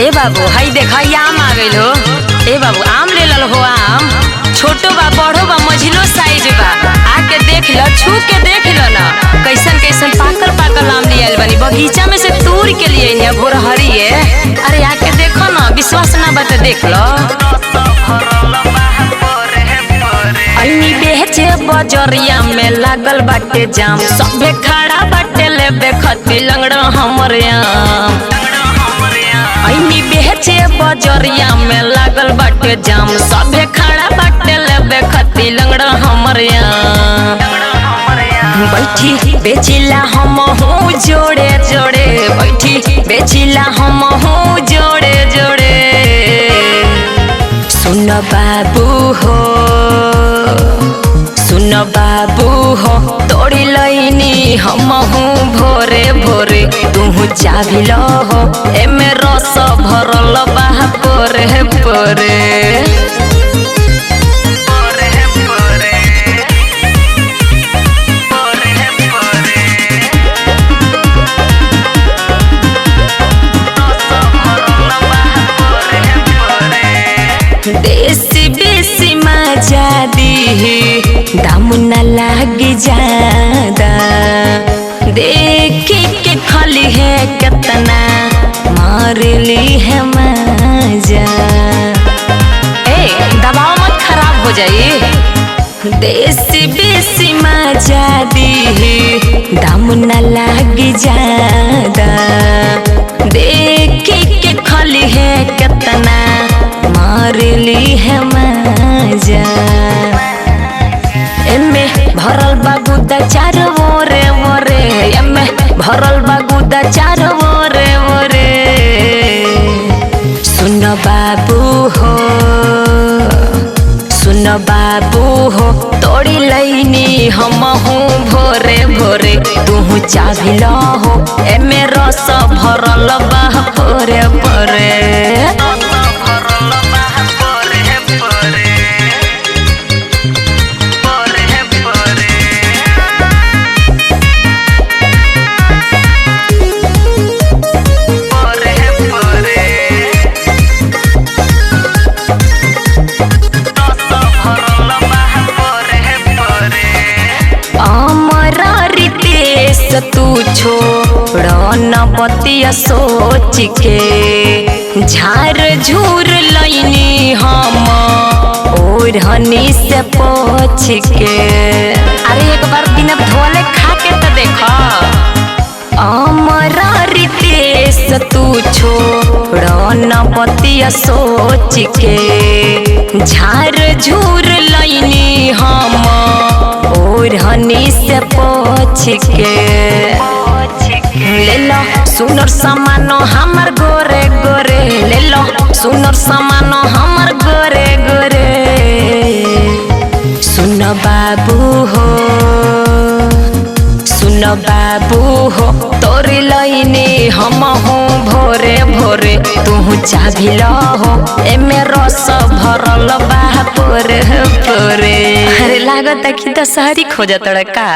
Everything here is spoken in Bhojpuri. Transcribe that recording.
ए बाबू हई देखा आम आ गइल हो। ए बाबू आम ले लल हो। आम छोटो बा बड़ो बा मझिलो साइज बा। आके देख ल, छू के देख ल ना कैसन कैसन पाकल पाकल आम लियाल बनी। बगीचा में से तोड़ के लिए है भोरहरी है। अरे आके देखो ना, विश्वास ना बा त देख लो। अइनी बेचे बजरिया में लागल बाटे जाम, सबे खड़ा बाटे लेबे खती लंगड़ा हमर आम। अइनी बेचे बजरिया में लागल बाटे जाम, सबे खड़ा बाटे लेबे खती लंगड़ा हमर आम। बैठी बेचिला हम हूँ जोड़े जोड़े, बैठी बेचिला हम हूँ जोड़े जोड़े। सुन बाबू हो, सुन बाबू हो, तोड़ी लईनी हम हूँ भोरे भोरे। तू चाभी लो हो, एमे रस भरल बा पोरे पोरे। देसी बेसी मजा दी, दाम न लागी ज्यादा। देखी के खली है कितना मारली है मजा। ए दबाव मत, खराब हो जाई। देसी बेसी मजा दी, दाम न लागी ज्यादा। देखी के खली है कितना मारली है मजा। एमे भरल बा गुदा चार ओरे ओरे, एमे भरल बा गुदा चार ओरे ओरे। सुन बाबू हो, सुन बाबू हो, तोड़ी लईनी हम हूँ भोरे भोरे। तू चाभी लो हो, एमे रस भरल बा पोरे पोरे। तू छोड़ न बतिया सोच के, झार झूर लईनी हम ओढ़नी से पोछ के। अरे एक बार बिना धोले खा के तो देखा। अमरा रितेश तू छोड़ न बतिया सोच के, झार झूर लईनी हम ओढ़नी से पोछ के। ले लो सुनर सामानो हमर गोरे गोरे, ले लो सुनर सामानो हमर गोरे गोरे। सुन बाबू हो, सुन बाबू हो, तोरी लईनी हम हूँ भोरे भोरे। तू चाभी लो हो, एमे रस भरल बा पोरे पोरे। अरे लागत कि दशहरी खोजत का।